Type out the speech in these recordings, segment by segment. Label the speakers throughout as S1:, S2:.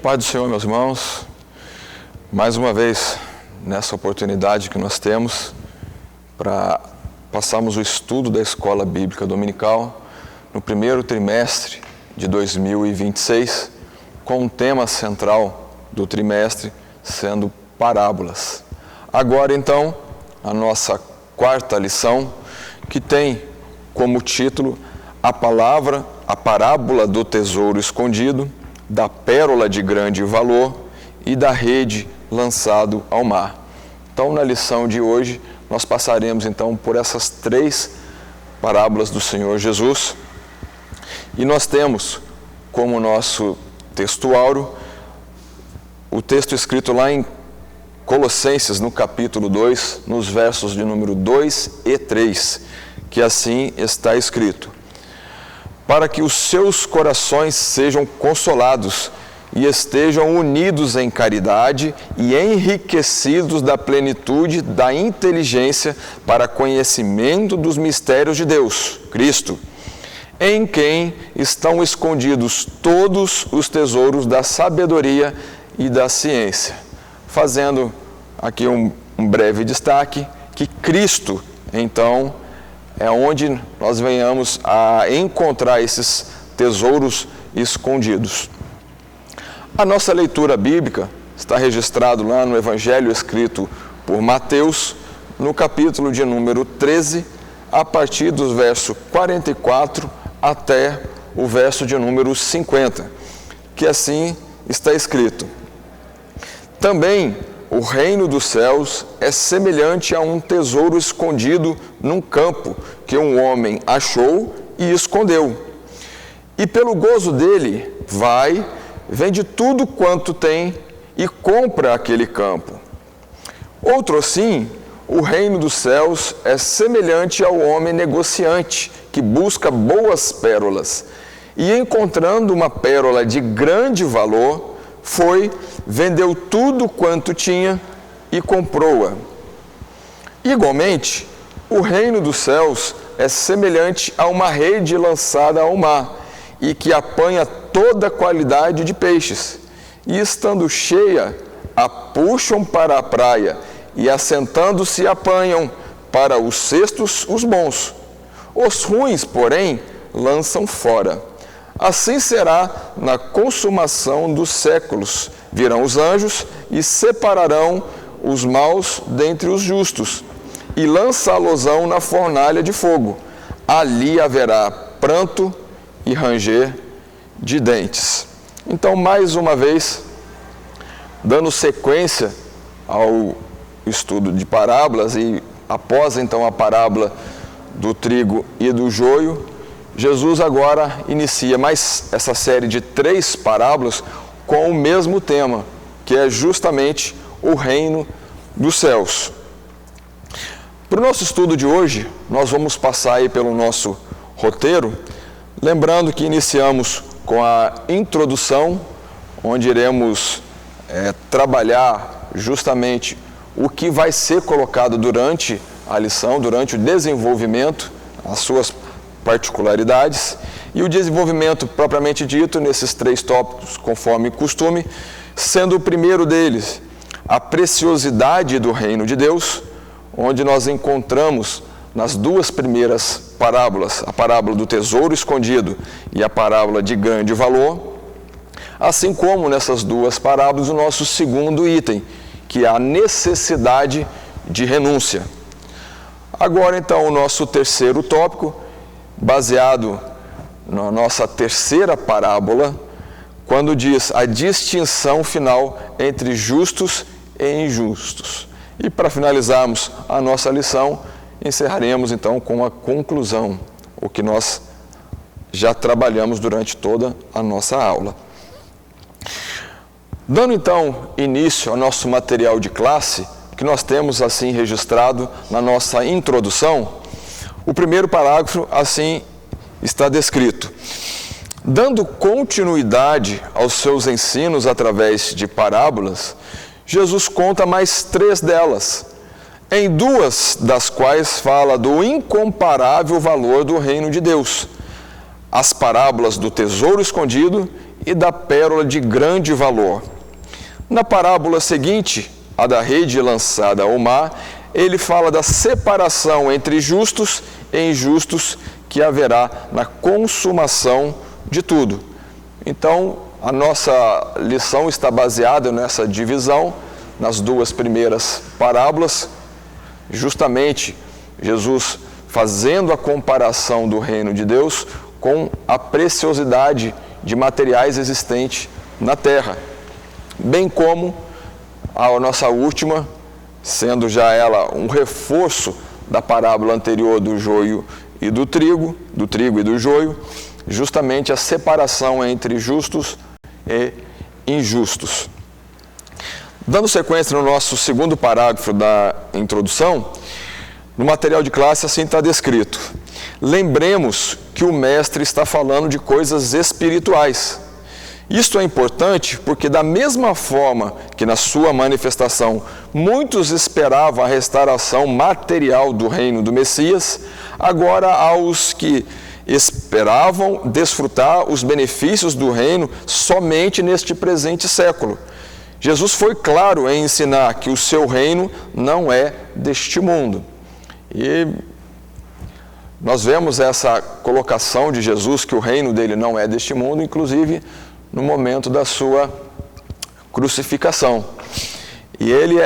S1: Pai do Senhor, meus irmãos, mais uma vez, nessa oportunidade que nós temos para passarmos o estudo da Escola Bíblica Dominical no primeiro trimestre de 2026, com o tema central do trimestre sendo parábolas. Agora, então, a nossa quarta lição, que tem como título a parábola do tesouro escondido, da pérola de grande valor e da rede lançado ao mar. Então, na lição de hoje, nós passaremos então por essas três parábolas do Senhor Jesus. E nós temos como nosso texto áureo o texto escrito lá em Colossenses, no capítulo 2, nos versos de número 2 e 3, que assim está escrito: para que os seus corações sejam consolados e estejam unidos em caridade e enriquecidos da plenitude da inteligência para conhecimento dos mistérios de Deus, Cristo, em quem estão escondidos todos os tesouros da sabedoria e da ciência. Fazendo aqui um breve destaque, que Cristo, então, é onde nós venhamos a encontrar esses tesouros escondidos. A nossa leitura bíblica está registrado lá no Evangelho escrito por Mateus, no capítulo de número 13, a partir do verso 44 até o verso de número 50, que assim está escrito: também o reino dos céus é semelhante a um tesouro escondido num campo, que um homem achou e escondeu. E pelo gozo dele, vende tudo quanto tem e compra aquele campo. Outro assim, o reino dos céus é semelhante ao homem negociante, que busca boas pérolas, e encontrando uma pérola de grande valor, vendeu tudo quanto tinha e comprou-a. Igualmente, o reino dos céus é semelhante a uma rede lançada ao mar, e que apanha toda qualidade de peixes, e estando cheia, a puxam para a praia, e assentando-se apanham para os cestos os bons. Os ruins, porém, lançam fora. Assim será na consumação dos séculos. Virão os anjos e separarão os maus dentre os justos, e lançá-los-ão na fornalha de fogo. Ali haverá pranto e ranger de dentes. Então, mais uma vez, dando sequência ao estudo de parábolas, e após então a parábola do trigo e do joio, Jesus agora inicia mais essa série de 3 parábolas com o mesmo tema, que é justamente o reino dos céus. Para o nosso estudo de hoje, nós vamos passar aí pelo nosso roteiro, lembrando que iniciamos com a introdução, onde iremos trabalhar justamente o que vai ser colocado durante a lição, durante o desenvolvimento, as suas particularidades, e o desenvolvimento propriamente dito nesses 3 tópicos, conforme costume, sendo o primeiro deles a preciosidade do reino de Deus, onde nós encontramos nas 2 primeiras parábolas, a parábola do tesouro escondido e a parábola de grande valor, assim como nessas 2 parábolas o nosso segundo item, que é a necessidade de renúncia. Agora então o nosso terceiro tópico, baseado na nossa terceira parábola, quando diz a distinção final entre justos e injustos. E para finalizarmos a nossa lição, encerraremos então com a conclusão, o que nós já trabalhamos durante toda a nossa aula. Dando então início ao nosso material de classe, que nós temos assim registrado na nossa introdução, o primeiro parágrafo assim está descrito: dando continuidade aos seus ensinos através de parábolas, Jesus conta mais 3 delas, em 2 das quais fala do incomparável valor do reino de Deus. as parábolas do tesouro escondido e da pérola de grande valor. Na parábola seguinte, a da rede lançada ao mar, ele fala da separação entre justos e injustos que haverá na consumação de tudo. Então, a nossa lição está baseada nessa divisão, nas duas primeiras parábolas, justamente Jesus fazendo a comparação do reino de Deus com a preciosidade de materiais existentes na terra, bem como a nossa última, sendo já ela um reforço da parábola anterior do joio e do trigo e do joio, justamente a separação entre justos e injustos. Dando sequência no nosso segundo parágrafo da introdução, no material de classe assim está descrito: lembremos que o mestre está falando de coisas espirituais. Isto é importante porque, da mesma forma que na sua manifestação muitos esperavam a restauração material do reino do Messias, agora há os que esperavam desfrutar os benefícios do reino somente neste presente século. Jesus foi claro em ensinar que o seu reino não é deste mundo. E nós vemos essa colocação de Jesus, que o reino dele não é deste mundo, inclusive no momento da sua crucificação. E ele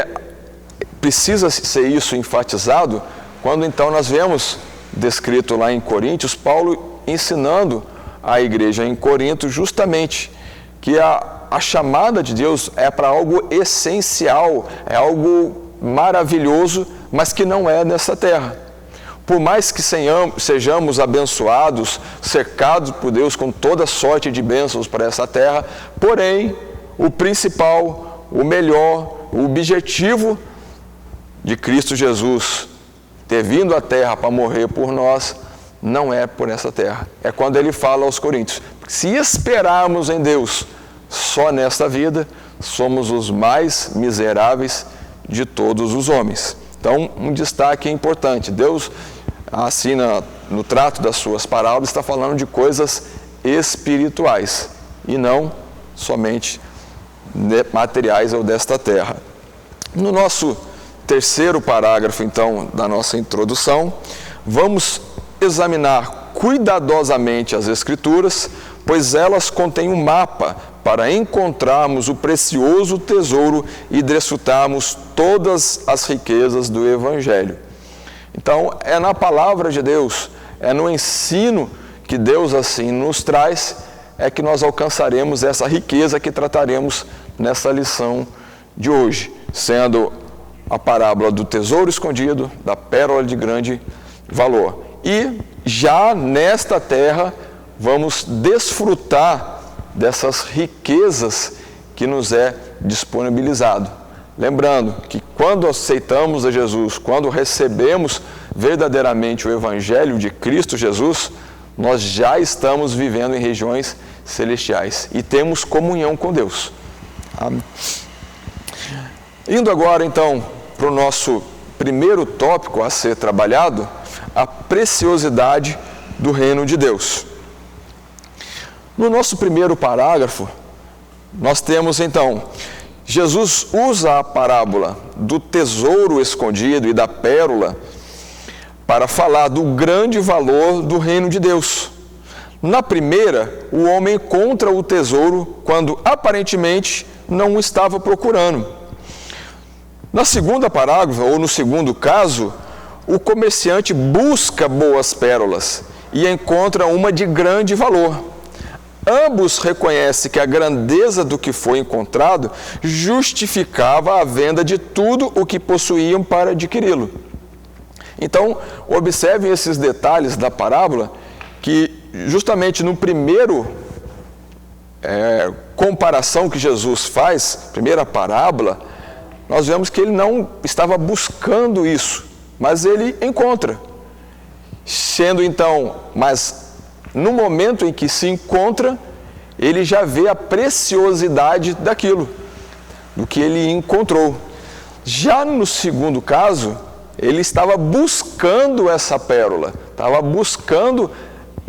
S1: precisa ser isso enfatizado quando então nós vemos descrito lá em Coríntios, Paulo ensinando à igreja em Corinto justamente que a chamada de Deus é para algo essencial, é algo maravilhoso, mas que não é nessa terra. Por mais que sejamos abençoados, cercados por Deus com toda sorte de bênçãos para essa terra, porém, o principal, o melhor, o objetivo de Cristo Jesus ter vindo à terra para morrer por nós, não é por essa terra. É quando ele fala aos Coríntios: se esperarmos em Deus só nesta vida, somos os mais miseráveis de todos os homens. Então, um destaque importante: Deus, assim no trato das suas parábolas, está falando de coisas espirituais e não somente materiais ou desta terra. No nosso terceiro parágrafo, então, da nossa introdução, vamos examinar cuidadosamente as Escrituras, pois elas contêm um mapa para encontrarmos o precioso tesouro e desfrutarmos todas as riquezas do Evangelho. Então, é na palavra de Deus, é no ensino que Deus assim nos traz, é que nós alcançaremos essa riqueza que trataremos nessa lição de hoje, sendo a parábola do tesouro escondido, da pérola de grande valor. E já nesta terra vamos desfrutar dessas riquezas que nos é disponibilizado. Lembrando que quando aceitamos a Jesus, quando recebemos verdadeiramente o Evangelho de Cristo Jesus, nós já estamos vivendo em regiões celestiais e temos comunhão com Deus. Amém. Indo agora então para o nosso primeiro tópico a ser trabalhado, a preciosidade do reino de Deus. No nosso primeiro parágrafo, nós temos então, Jesus usa a parábola do tesouro escondido e da pérola para falar do grande valor do reino de Deus. Na primeira, o homem encontra o tesouro quando aparentemente não o estava procurando. Na segunda parágrafo, ou no segundo caso, o comerciante busca boas pérolas e encontra uma de grande valor. Ambos reconhecem que a grandeza do que foi encontrado justificava a venda de tudo o que possuíam para adquiri-lo. Então, observem esses detalhes da parábola, que justamente no primeiro comparação que Jesus faz, primeira parábola, nós vemos que ele não estava buscando isso, mas ele encontra. Sendo então, mas no momento em que se encontra, ele já vê a preciosidade daquilo, do que ele encontrou. Já no segundo caso, ele estava buscando essa pérola, estava buscando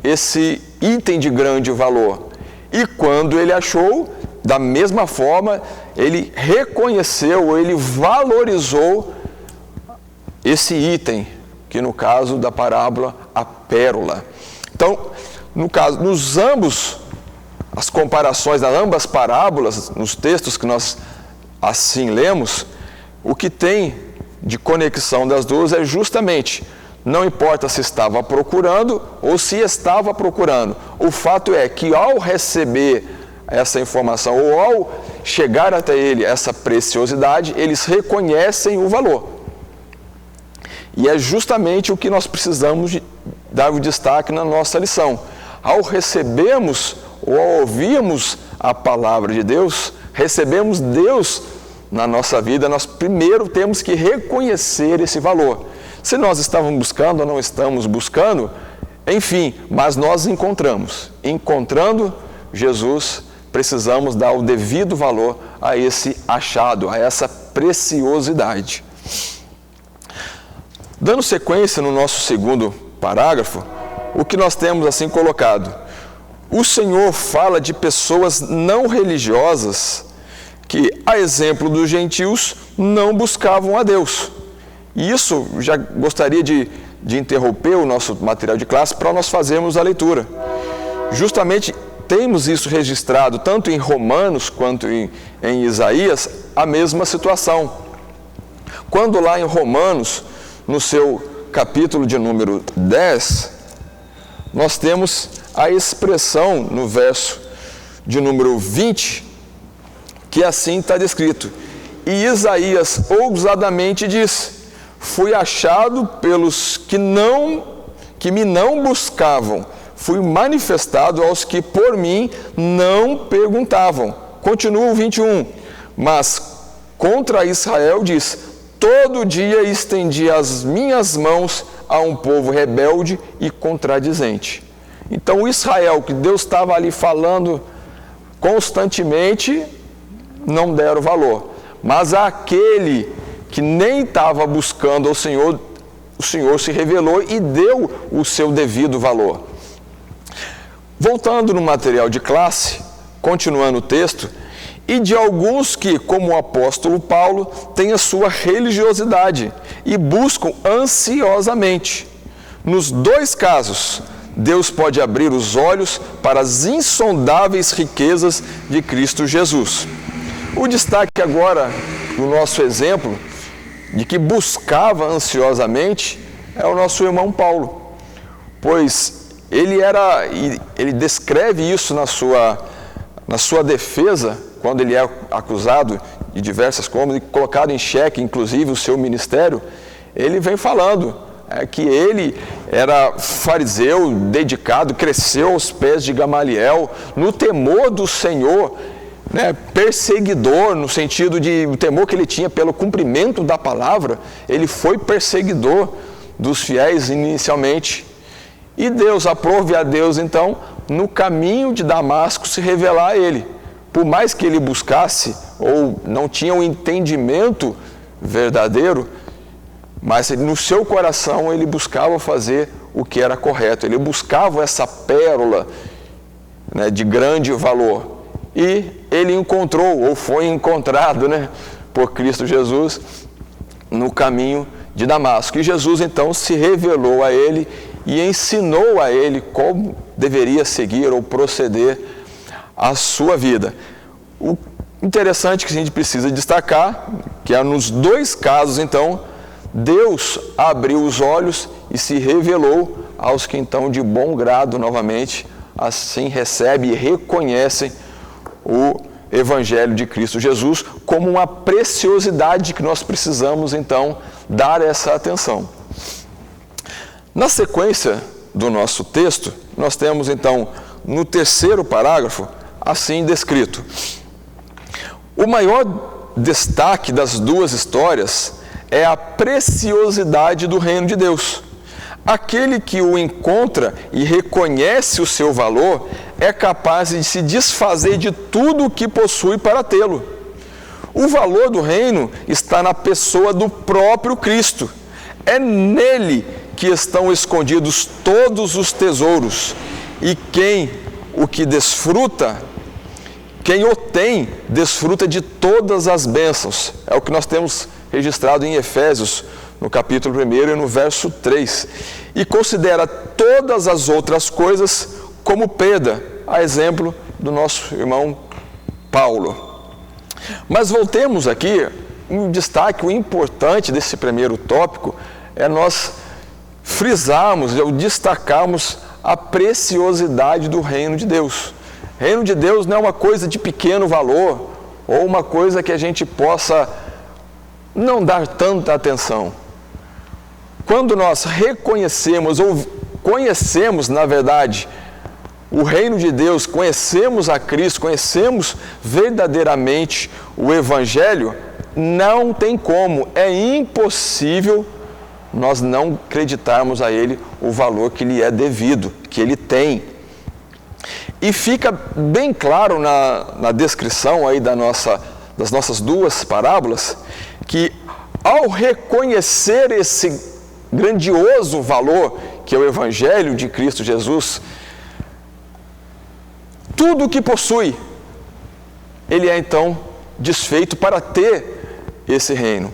S1: esse item de grande valor. E quando ele achou, da mesma forma, ele reconheceu, ele valorizou esse item, que no caso da parábola, a pérola. Então, nos ambos, as comparações das ambas parábolas, nos textos que nós assim lemos, o que tem de conexão das duas é justamente, não importa se estava procurando ou se estava procurando, o fato é que ao receber essa informação ou ao chegar até ele essa preciosidade, eles reconhecem o valor. E é justamente o que nós precisamos dar o destaque na nossa lição. Ao recebermos ou ao ouvirmos a palavra de Deus, recebemos Deus na nossa vida, nós primeiro temos que reconhecer esse valor. Se nós estávamos buscando ou não estamos buscando, enfim, mas nós encontramos. Encontrando Jesus, precisamos dar o devido valor a esse achado, a essa preciosidade. Dando sequência no nosso segundo parágrafo, o que nós temos assim colocado? O Senhor fala de pessoas não religiosas que, a exemplo dos gentios, não buscavam a Deus. E isso, já gostaria de interromper o nosso material de classe para nós fazermos a leitura. Justamente temos isso registrado tanto em Romanos quanto em Isaías, a mesma situação. Quando lá em Romanos, no seu capítulo de número 10, nós temos a expressão no verso de número 20, que assim está descrito. E Isaías ousadamente diz: fui achado pelos que me não buscavam, fui manifestado aos que por mim não perguntavam. Continua o 21, mas contra Israel diz: todo dia estendi as minhas mãos a um povo rebelde e contradizente. Então o Israel, que Deus estava ali falando constantemente, não deram valor. Mas aquele que nem estava buscando ao Senhor, o Senhor se revelou e deu o seu devido valor. Voltando no material de classe, continuando o texto, e de alguns que, como o apóstolo Paulo, têm a sua religiosidade e buscam ansiosamente. Nos dois casos, Deus pode abrir os olhos para as insondáveis riquezas de Cristo Jesus. O destaque agora, no nosso exemplo, de que buscava ansiosamente, é o nosso irmão Paulo. Pois ele descreve isso na sua defesa, quando ele é acusado de diversas coisas, e colocado em xeque, inclusive, o seu ministério. Ele vem falando que ele era fariseu, dedicado, cresceu aos pés de Gamaliel, no temor do Senhor, perseguidor, no sentido de o temor que ele tinha pelo cumprimento da palavra. Ele foi perseguidor dos fiéis inicialmente. E Deus, aprove a Deus, então, no caminho de Damasco, se revelar a ele. Por mais que ele buscasse, ou não tinha um entendimento verdadeiro, mas no seu coração ele buscava fazer o que era correto. Ele buscava essa pérola de grande valor. E ele encontrou, ou foi encontrado por Cristo Jesus no caminho de Damasco. E Jesus então se revelou a ele e ensinou a ele como deveria seguir ou proceder a sua vida. O interessante que a gente precisa destacar, que é nos dois casos então, Deus abriu os olhos e se revelou aos que então de bom grado novamente assim recebem e reconhecem o Evangelho de Cristo Jesus como uma preciosidade que nós precisamos então dar essa atenção. Na sequência do nosso texto, nós temos então no terceiro parágrafo assim descrito: o maior destaque das duas histórias é a preciosidade do reino de Deus. Aquele que o encontra e reconhece o seu valor é capaz de se desfazer de tudo o que possui para tê-lo. O valor do reino está na pessoa do próprio Cristo. É nele que estão escondidos todos os tesouros. e quem o que desfruta, quem o tem, desfruta de todas as bênçãos. É o que nós temos registrado em Efésios, no capítulo 1 e no verso 3. E considera todas as outras coisas como perda, a exemplo do nosso irmão Paulo. Mas voltemos aqui, um destaque, o importante desse primeiro tópico é nós frisarmos, ou destacarmos a preciosidade do reino de Deus. O reino de Deus não é uma coisa de pequeno valor, ou uma coisa que a gente possa não dar tanta atenção. Quando nós reconhecemos, ou conhecemos, na verdade, o reino de Deus, conhecemos a Cristo, conhecemos verdadeiramente o Evangelho, não tem como, é impossível nós não acreditarmos a Ele o valor que lhe é devido, que Ele tem. E fica bem claro na descrição aí das nossas duas parábolas, que ao reconhecer esse grandioso valor que é o Evangelho de Cristo Jesus, tudo o que possui, ele é então desfeito para ter esse reino.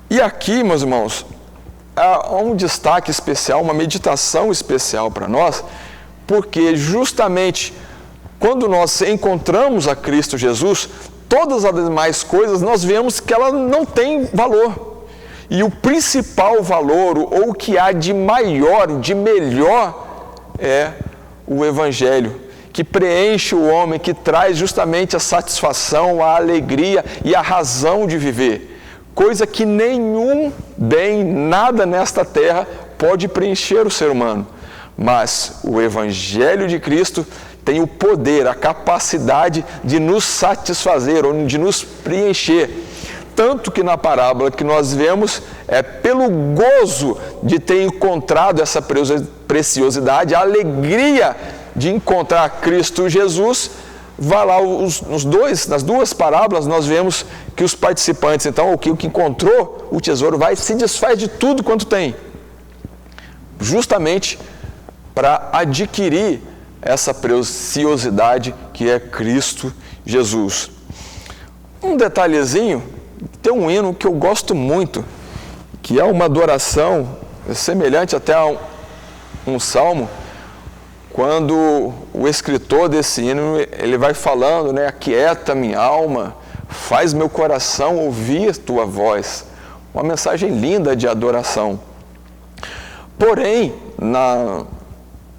S1: E aqui, meus irmãos, há um destaque especial, uma meditação especial para nós, porque justamente quando nós encontramos a Cristo Jesus, todas as demais coisas nós vemos que ela não tem valor. E o principal valor, ou o que há de maior, de melhor, é o Evangelho, que preenche o homem, que traz justamente a satisfação, a alegria e a razão de viver. Coisa que nenhum bem, nada nesta terra pode preencher o ser humano. Mas o Evangelho de Cristo tem o poder, a capacidade de nos satisfazer, ou de nos preencher. Tanto que na parábola que nós vemos, é pelo gozo de ter encontrado essa preciosidade, a alegria de encontrar Cristo Jesus, vai lá nas duas parábolas nós vemos que os participantes, então, o que encontrou o tesouro se desfaz de tudo quanto tem, justamente para adquirir essa preciosidade que é Cristo Jesus. Um detalhezinho, tem um hino que eu gosto muito, que é uma adoração semelhante até a um salmo, quando o escritor desse hino, ele vai falando, aquieta minha alma, faz meu coração ouvir tua voz. Uma mensagem linda de adoração. Porém,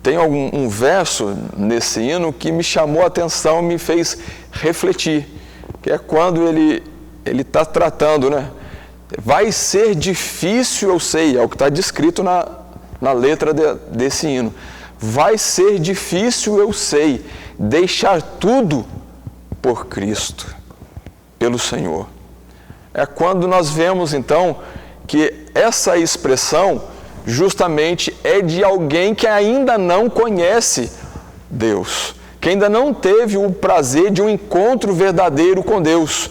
S1: tem um verso nesse hino que me chamou a atenção, me fez refletir, que é quando ele está tratando, vai ser difícil, eu sei, é o que está descrito na letra desse hino. Vai ser difícil, eu sei, deixar tudo por Cristo, pelo Senhor. É quando nós vemos, então, que essa expressão justamente é de alguém que ainda não conhece Deus, que ainda não teve o prazer de um encontro verdadeiro com Deus.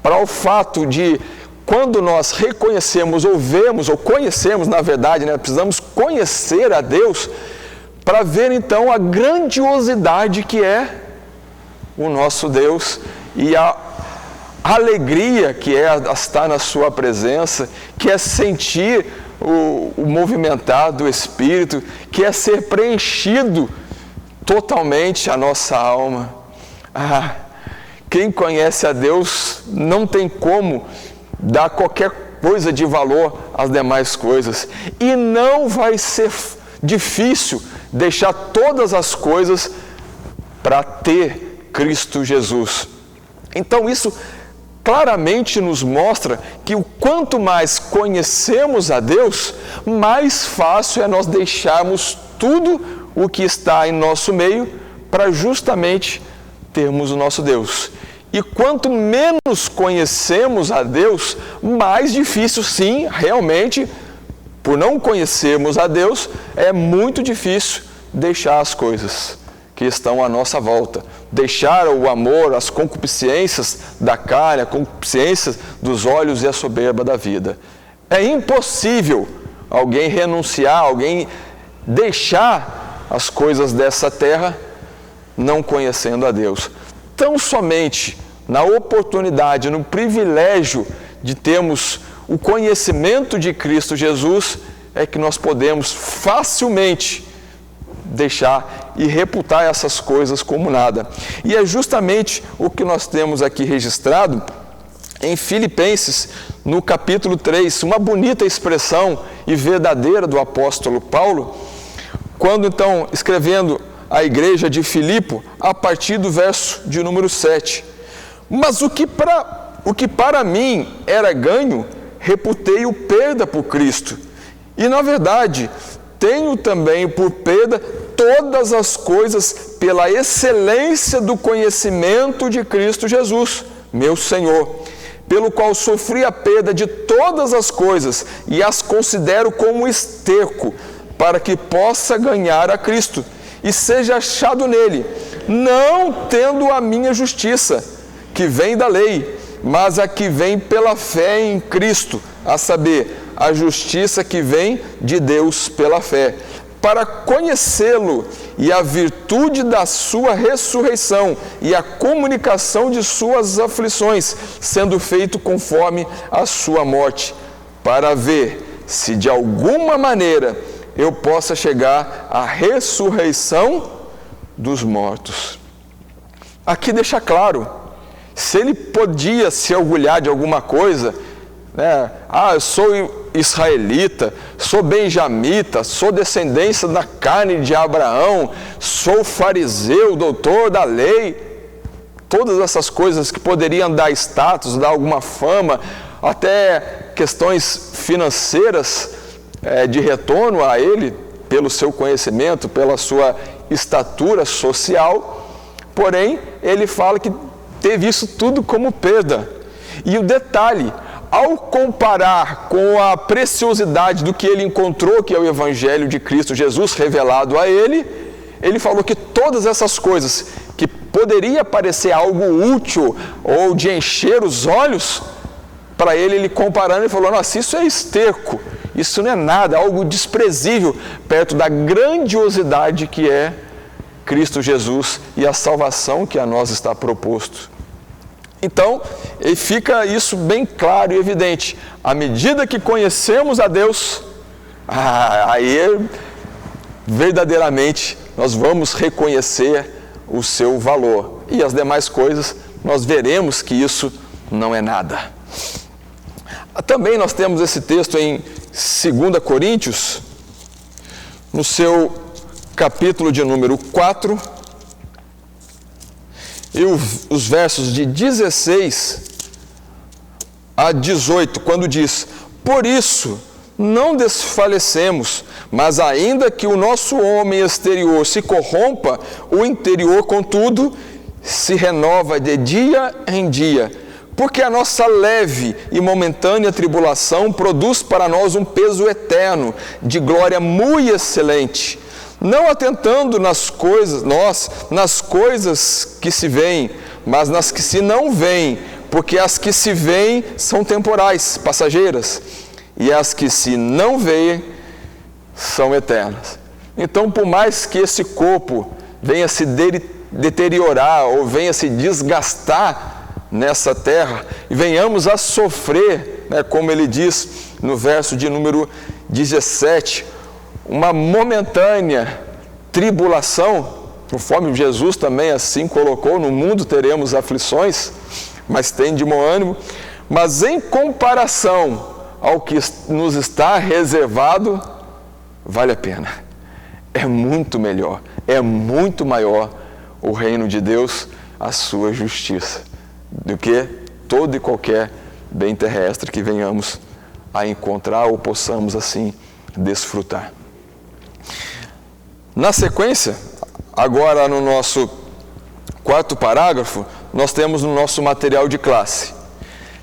S1: Para o fato de, quando nós reconhecemos, ou vemos, ou conhecemos, na verdade, precisamos conhecer a Deus, para ver então a grandiosidade que é o nosso Deus e a alegria que é estar na sua presença, que é sentir o movimentar do Espírito, que é ser preenchido totalmente a nossa alma. Quem conhece a Deus não tem como dar qualquer coisa de valor às demais coisas, e não vai ser difícil deixar todas as coisas para ter Cristo Jesus. Então isso claramente nos mostra que o quanto mais conhecemos a Deus, mais fácil é nós deixarmos tudo o que está em nosso meio para justamente termos o nosso Deus. E quanto menos conhecemos a Deus, mais difícil, sim, realmente, por não conhecermos a Deus, é muito difícil deixar as coisas que estão à nossa volta. Deixar o amor, as concupiscências da carne, as concupiscências dos olhos e a soberba da vida. É impossível alguém renunciar, alguém deixar as coisas dessa terra, não conhecendo a Deus. Tão somente na oportunidade, no privilégio de termos o conhecimento de Cristo Jesus, é que nós podemos facilmente deixar e reputar essas coisas como nada. E é justamente o que nós temos aqui registrado em Filipenses, no capítulo 3, uma bonita expressão e verdadeira do apóstolo Paulo, quando então, escrevendo à igreja de Filipo, a partir do verso de número 7. Mas o que para mim era ganho, reputei-o perda por Cristo. E na verdade, tenho também por perda todas as coisas pela excelência do conhecimento de Cristo Jesus, meu Senhor, pelo qual sofri a perda de todas as coisas e as considero como esterco, para que possa ganhar a Cristo e seja achado nele, não tendo a minha justiça, que vem da lei, mas a que vem pela fé em Cristo, a saber, a justiça que vem de Deus pela fé, para conhecê-lo e a virtude da sua ressurreição e a comunicação de suas aflições, sendo feito conforme a sua morte, para ver se de alguma maneira eu possa chegar à ressurreição dos mortos. Aqui deixa claro, se ele podia se orgulhar de alguma coisa, né? Eu sou israelita, sou benjamita, sou descendência da carne de Abraão, sou fariseu, doutor da lei. Todas essas coisas que poderiam dar status, dar alguma fama, até questões financeiras de retorno a ele, pelo seu conhecimento, pela sua estatura social. Porém, ele fala que teve isso tudo como perda. E o detalhe, ao comparar com a preciosidade do que ele encontrou, que é o Evangelho de Cristo Jesus revelado a ele, ele falou que todas essas coisas que poderia parecer algo útil ou de encher os olhos, para ele comparando, ele falou, nossa, isso é esterco, isso não é nada, é algo desprezível perto da grandiosidade que é Cristo Jesus e a salvação que a nós está proposto. Então, fica isso bem claro e evidente. À medida que conhecemos a Deus, aí verdadeiramente nós vamos reconhecer o seu valor. E as demais coisas, nós veremos que isso não é nada. Também nós temos esse texto em 2 Coríntios, no seu capítulo de número 4, e os versos de 16 a 18, quando diz, por isso não desfalecemos, mas ainda que o nosso homem exterior se corrompa, o interior, contudo, se renova de dia em dia, porque a nossa leve e momentânea tribulação produz para nós um peso eterno, de glória muito excelente, não atentando nas coisas que se veem, mas nas que se não veem, porque as que se veem são temporais, passageiras, e as que se não veem são eternas. Então, por mais que esse corpo venha se deteriorar ou venha se desgastar nessa terra, e venhamos a sofrer, como ele diz no verso de número 17, uma momentânea tribulação, conforme Jesus também assim colocou, no mundo teremos aflições, mas tem de bom ânimo, mas em comparação ao que nos está reservado, vale a pena. É muito melhor, é muito maior o reino de Deus, a sua justiça, do que todo e qualquer bem terrestre que venhamos a encontrar ou possamos assim desfrutar. Na sequência, agora no nosso quarto parágrafo, nós temos no nosso material de classe.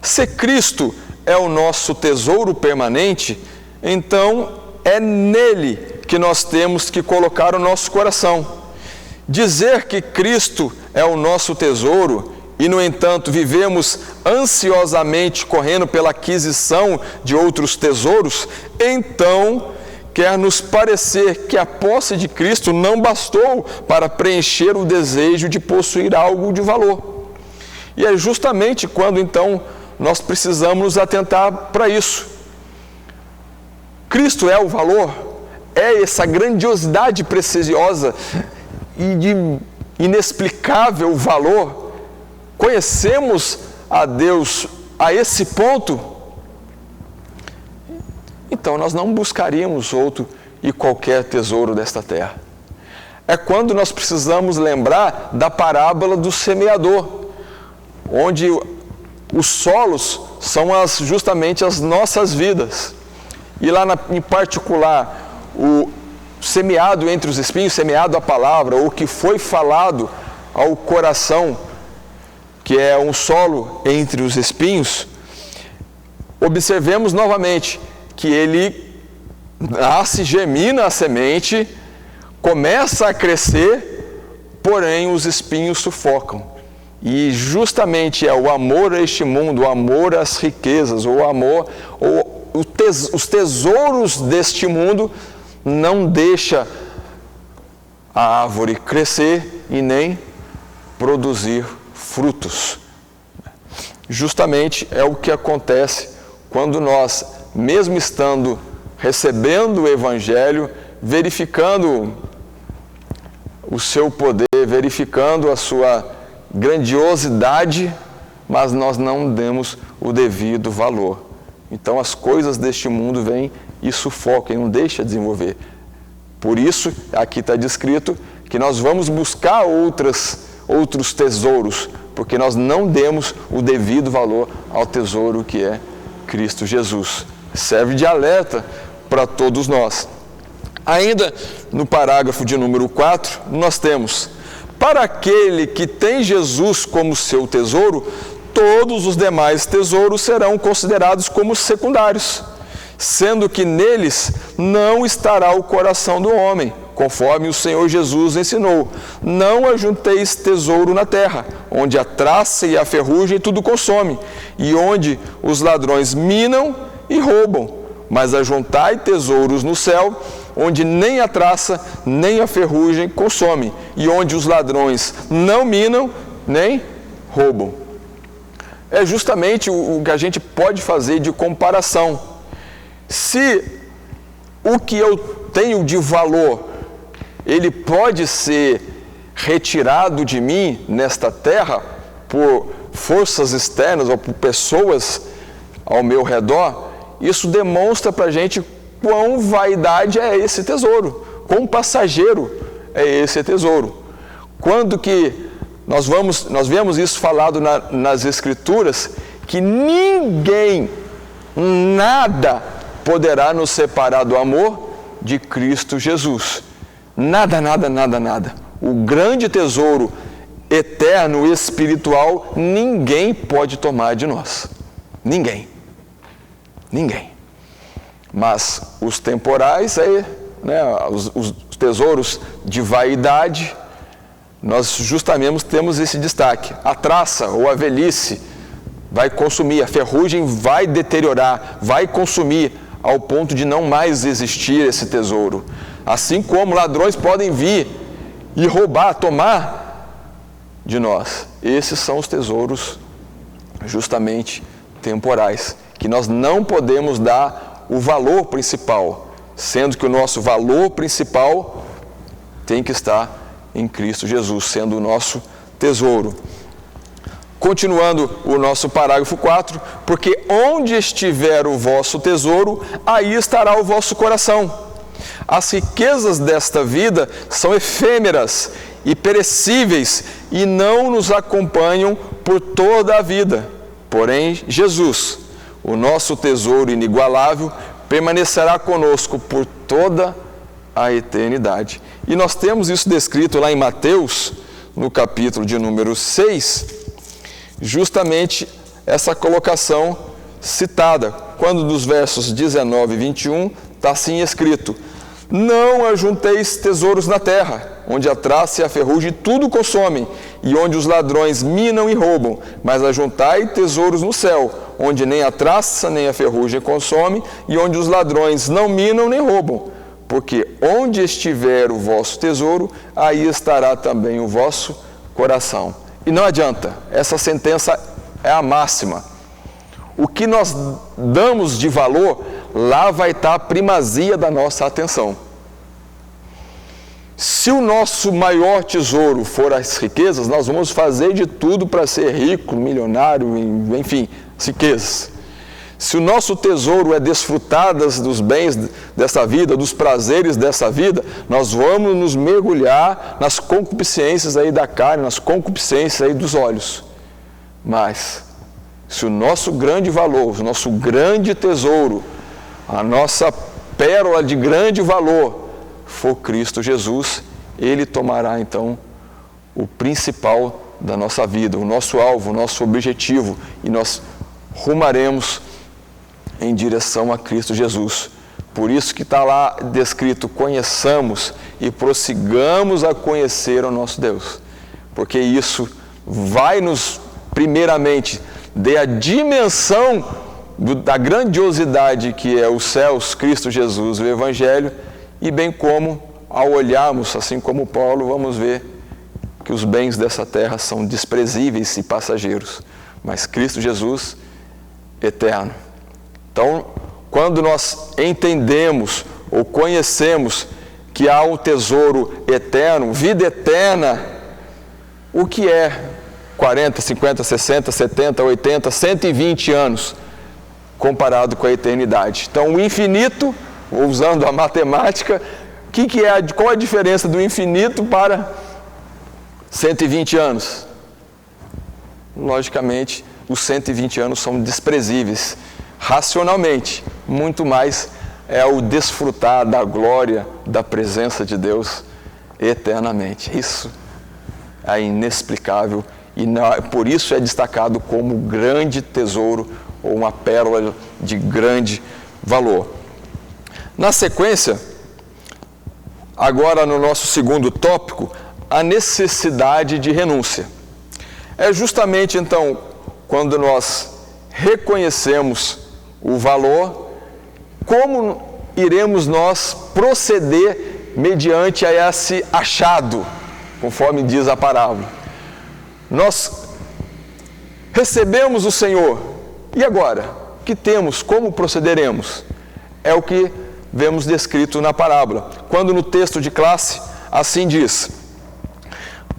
S1: Se Cristo é o nosso tesouro permanente, então é nele que nós temos que colocar o nosso coração. Dizer que Cristo é o nosso tesouro e, no entanto, vivemos ansiosamente correndo pela aquisição de outros tesouros, então quer nos parecer que a posse de Cristo não bastou para preencher o desejo de possuir algo de valor. E é justamente quando, então, nós precisamos nos atentar para isso. Cristo é o valor, é essa grandiosidade preciosa e de inexplicável valor. Conhecemos a Deus a esse ponto, então nós não buscaríamos outro e qualquer tesouro desta terra. É quando nós precisamos lembrar da parábola do semeador, onde os solos são justamente as nossas vidas. E lá em particular, o semeado entre os espinhos, semeado a palavra, ou que foi falado ao coração, que é um solo entre os espinhos, observemos novamente que ele nasce, germina a semente, começa a crescer, porém os espinhos sufocam. E justamente é o amor a este mundo, o amor às riquezas, o amor, os tesouros deste mundo não deixa a árvore crescer e nem produzir frutos. Justamente é o que acontece quando nós, mesmo estando recebendo o Evangelho, verificando o seu poder, verificando a sua grandiosidade, mas nós não demos o devido valor. Então as coisas deste mundo vêm e sufocam, e não deixam desenvolver. Por isso, aqui está descrito que nós vamos buscar outros tesouros, porque nós não demos o devido valor ao tesouro que é Cristo Jesus. Serve de alerta para todos nós. Ainda no parágrafo de número 4, nós temos: para aquele que tem Jesus como seu tesouro, todos os demais tesouros serão considerados como secundários, sendo que neles não estará o coração do homem, conforme o Senhor Jesus ensinou: não ajunteis tesouro na terra, onde a traça e a ferrugem tudo consome, e onde os ladrões minam e roubam, mas ajuntai tesouros no céu, onde nem a traça nem a ferrugem consome, e onde os ladrões não minam nem roubam. É justamente o que a gente pode fazer de comparação. Se o que eu tenho de valor, ele pode ser retirado de mim nesta terra por forças externas ou por pessoas ao meu redor, isso demonstra para a gente quão vaidade é esse tesouro, quão passageiro é esse tesouro. Quando que nós vemos isso falado nas Escrituras, que ninguém, nada poderá nos separar do amor de Cristo Jesus. Nada, nada, nada, nada. O grande tesouro eterno, espiritual, ninguém pode tomar de nós. Ninguém. Ninguém. Mas os temporais, os tesouros de vaidade, nós justamente temos esse destaque. A traça ou a velhice vai consumir, a ferrugem vai deteriorar, vai consumir ao ponto de não mais existir esse tesouro. Assim como ladrões podem vir e roubar, tomar de nós. Esses são os tesouros justamente temporais, que nós não podemos dar o valor principal, sendo que o nosso valor principal tem que estar em Cristo Jesus, sendo o nosso tesouro. Continuando o nosso parágrafo 4, porque onde estiver o vosso tesouro, aí estará o vosso coração. As riquezas desta vida são efêmeras e perecíveis e não nos acompanham por toda a vida. Porém, Jesus, o nosso tesouro inigualável, permanecerá conosco por toda a eternidade. E nós temos isso descrito lá em Mateus, no capítulo de número 6, justamente essa colocação citada, quando dos versos 19 e 21 está assim escrito: não ajunteis tesouros na terra, onde a traça e a ferrugem tudo consomem, e onde os ladrões minam e roubam, mas ajuntai tesouros no céu, onde nem a traça nem a ferrugem consome, e onde os ladrões não minam nem roubam, porque onde estiver o vosso tesouro, aí estará também o vosso coração. E não adianta, essa sentença é a máxima. O que nós damos de valor, lá vai estar a primazia da nossa atenção. Se o nosso maior tesouro for as riquezas, nós vamos fazer de tudo para ser rico, milionário, enfim, riquezas. Se o nosso tesouro é desfrutar dos bens dessa vida, dos prazeres dessa vida, nós vamos nos mergulhar nas concupiscências aí da carne, nas concupiscências aí dos olhos. Mas, se o nosso grande valor, o nosso grande tesouro, a nossa pérola de grande valor for Cristo Jesus, Ele tomará então o principal da nossa vida, o nosso alvo, o nosso objetivo, e nós rumaremos em direção a Cristo Jesus. Por isso que está lá descrito: conheçamos e prossigamos a conhecer o nosso Deus, porque isso vai nos, primeiramente, dar a dimensão da grandiosidade que é os céus, Cristo Jesus, o Evangelho, e bem como, ao olharmos, assim como Paulo, vamos ver que os bens dessa terra são desprezíveis e passageiros, mas Cristo Jesus, eterno. Então, quando nós entendemos ou conhecemos que há um tesouro eterno, vida eterna, o que é 40, 50, 60, 70, 80, 120 anos comparado com a eternidade? Então, o infinito, usando a matemática, qual a diferença do infinito para 120 anos? Logicamente, os 120 anos são desprezíveis. Racionalmente, muito mais é o desfrutar da glória, da presença de Deus eternamente. Isso é inexplicável e por isso é destacado como grande tesouro ou uma pérola de grande valor. Na sequência, agora no nosso segundo tópico, a necessidade de renúncia. É justamente então quando nós reconhecemos o valor, como iremos nós proceder mediante a esse achado, conforme diz a parábola. Nós recebemos o Senhor, e agora? O que temos? Como procederemos? É o que vemos descrito na parábola, quando no texto de classe assim diz: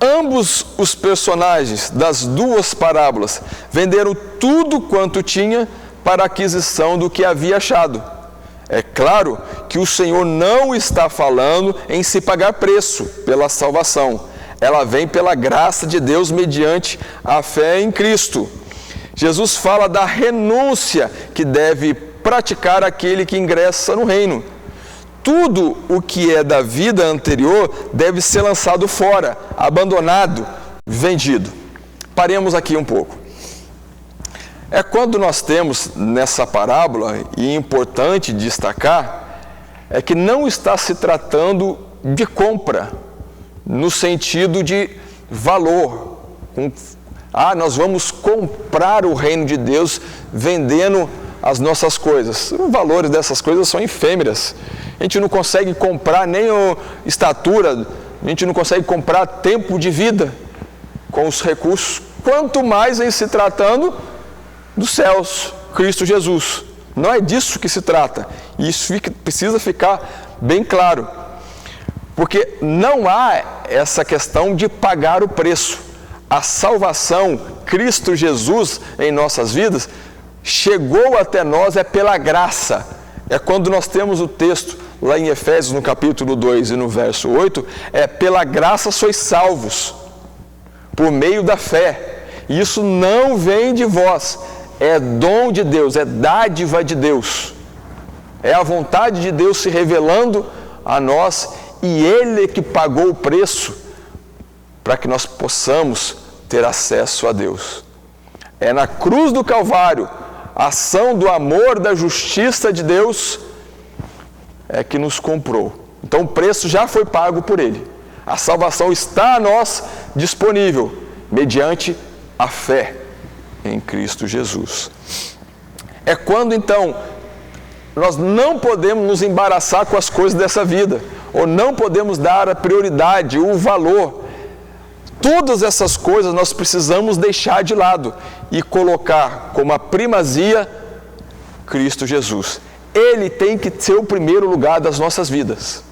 S1: ambos os personagens das duas parábolas venderam tudo quanto tinha para a aquisição do que havia achado. É claro que o Senhor não está falando em se pagar preço pela salvação. Ela vem pela graça de Deus mediante a fé em Cristo. Jesus fala da renúncia que deve praticar aquele que ingressa no reino. Tudo o que é da vida anterior deve ser lançado fora, abandonado, vendido. Paremos aqui um pouco. É quando nós temos nessa parábola, e é importante destacar, é que não está se tratando de compra, no sentido de valor. Nós vamos comprar o reino de Deus vendendo as nossas coisas. Os valores dessas coisas são efêmeras. A gente não consegue comprar nem estatura, a gente não consegue comprar tempo de vida com os recursos, quanto mais em se tratando dos céus, Cristo Jesus. Não é disso que se trata. E isso precisa ficar bem claro. Porque não há essa questão de pagar o preço. A salvação, Cristo Jesus em nossas vidas, chegou até nós pela graça. É quando nós temos o texto lá em Efésios, no capítulo 2 e no verso 8, pela graça sois salvos, por meio da fé. E isso não vem de vós, é dom de Deus, é dádiva de Deus. É a vontade de Deus se revelando a nós, e Ele que pagou o preço para que nós possamos ter acesso a Deus. É na cruz do Calvário, a ação do amor, da justiça de Deus, é que nos comprou. Então o preço já foi pago por Ele. A salvação está a nós disponível, mediante a fé em Cristo Jesus. É quando então nós não podemos nos embaraçar com as coisas dessa vida, ou não podemos dar a prioridade, o valor. Todas essas coisas nós precisamos deixar de lado e colocar como a primazia Cristo Jesus. Ele tem que ser o primeiro lugar das nossas vidas.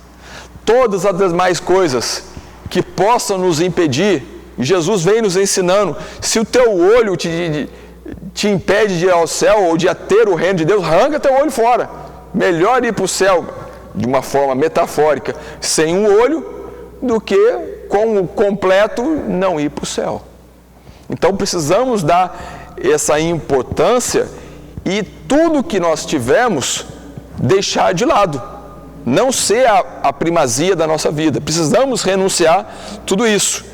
S1: Todas as demais coisas que possam nos impedir, Jesus vem nos ensinando, se o teu olho te impede de ir ao céu ou de ter o reino de Deus, arranca teu olho fora. Melhor ir para o céu, de uma forma metafórica, sem um olho, do que com o completo não ir para o céu. Então precisamos dar essa importância e tudo que nós tivermos, deixar de lado. Não ser a primazia da nossa vida. Precisamos renunciar tudo isso.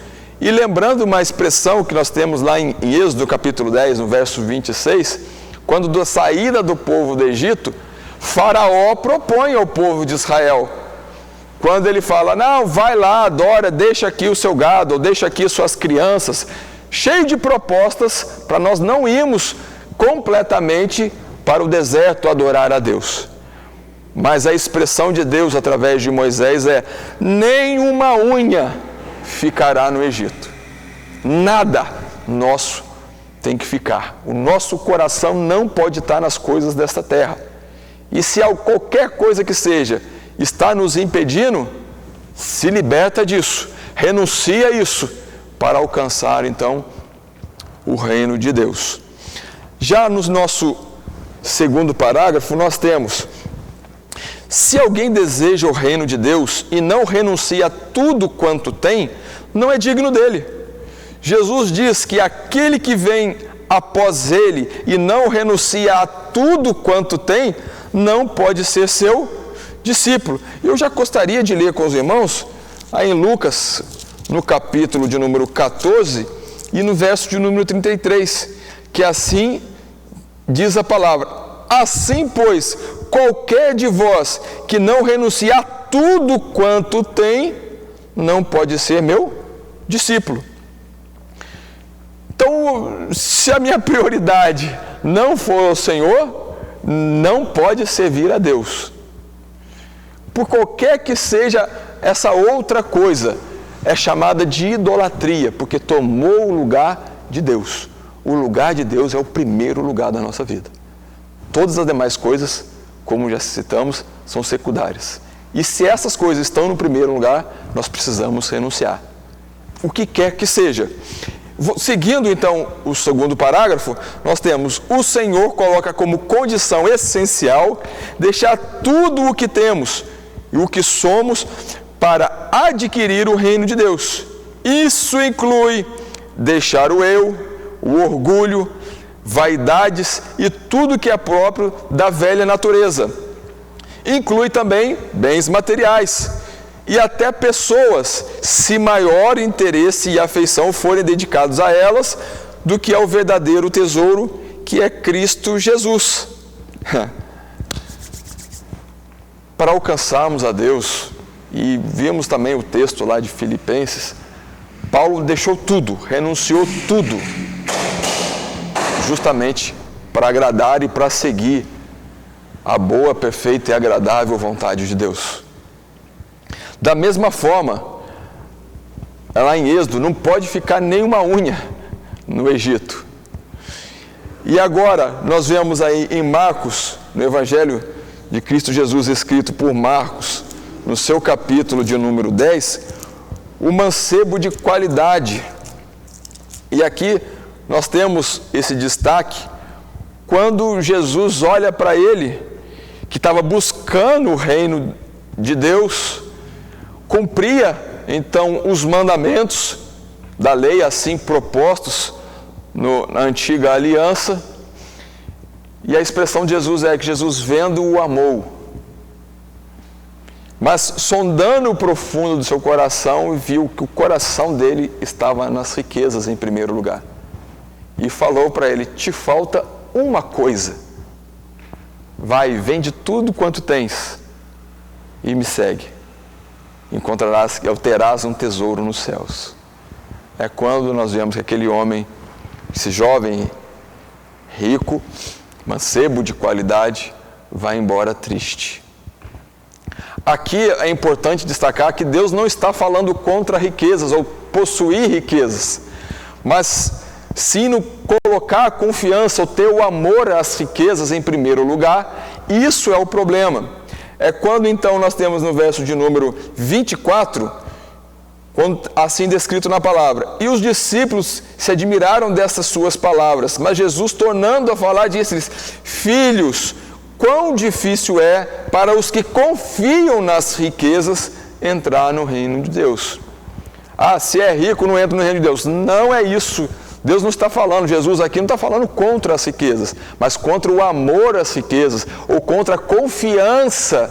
S1: E lembrando uma expressão que nós temos lá em Êxodo capítulo 10, no verso 26, quando da saída do povo do Egito, Faraó propõe ao povo de Israel, quando ele fala, não, vai lá, adora, deixa aqui o seu gado, ou deixa aqui suas crianças, cheio de propostas para nós não irmos completamente para o deserto adorar a Deus. Mas a expressão de Deus através de Moisés é, nem uma unha ficará no Egito. Nada nosso tem que ficar. O nosso coração não pode estar nas coisas desta terra. E se qualquer coisa que seja está nos impedindo, se liberta disso, renuncia a isso, para alcançar então o reino de Deus. Já no nosso segundo parágrafo nós temos, se alguém deseja o reino de Deus e não renuncia a tudo quanto tem, não é digno dele. Jesus diz que aquele que vem após ele e não renuncia a tudo quanto tem, não pode ser seu discípulo. Eu já gostaria de ler com os irmãos, aí em Lucas, no capítulo de número 14 e no verso de número 33, que assim diz a palavra, assim pois, qualquer de vós que não renunciar a tudo quanto tem, não pode ser meu discípulo. Então, se a minha prioridade não for o Senhor, não pode servir a Deus. Por qualquer que seja essa outra coisa, é chamada de idolatria, porque tomou o lugar de Deus. O lugar de Deus é o primeiro lugar da nossa vida. Todas as demais coisas, como já citamos, são secundárias. E se essas coisas estão no primeiro lugar, nós precisamos renunciar. O que quer que seja. Seguindo então o segundo parágrafo, nós temos, o Senhor coloca como condição essencial deixar tudo o que temos e o que somos para adquirir o reino de Deus. Isso inclui deixar o eu, o orgulho, vaidades e tudo que é próprio da velha natureza. Inclui também bens materiais e até pessoas, se maior interesse e afeição forem dedicados a elas do que ao verdadeiro tesouro que é Cristo Jesus. Para alcançarmos a Deus, e vimos também o texto lá de Filipenses, Paulo deixou tudo, renunciou tudo, justamente para agradar e para seguir a boa, perfeita e agradável vontade de Deus. Da mesma forma, lá em Êxodo, não pode ficar nenhuma unha no Egito. E agora, nós vemos aí em Marcos, no Evangelho de Cristo Jesus, escrito por Marcos, no seu capítulo de número 10, o mancebo de qualidade. E aqui nós temos esse destaque, quando Jesus olha para ele, que estava buscando o reino de Deus, cumpria então os mandamentos da lei assim propostos na antiga aliança, e a expressão de Jesus é que Jesus vendo o amou, mas sondando o profundo do seu coração, viu que o coração dele estava nas riquezas em primeiro lugar, e falou para ele, te falta uma coisa, vai, vende tudo quanto tens e me segue, encontrarás, terás um tesouro nos céus. É quando nós vemos que aquele homem, esse jovem rico, mancebo de qualidade, vai embora triste. Aqui é importante destacar que Deus não está falando contra riquezas ou possuir riquezas, mas sim no colocar a confiança ou ter o amor às riquezas em primeiro lugar. Isso é o problema. É quando então nós temos no verso de número 24, assim descrito na palavra: e os discípulos se admiraram dessas suas palavras, mas Jesus, tornando a falar, disse-lhes: filhos, quão difícil é para os que confiam nas riquezas entrar no reino de Deus. Se é rico não entra no reino de Deus. Não é isso. Deus não está falando, Jesus aqui não está falando contra as riquezas, mas contra o amor às riquezas, ou contra a confiança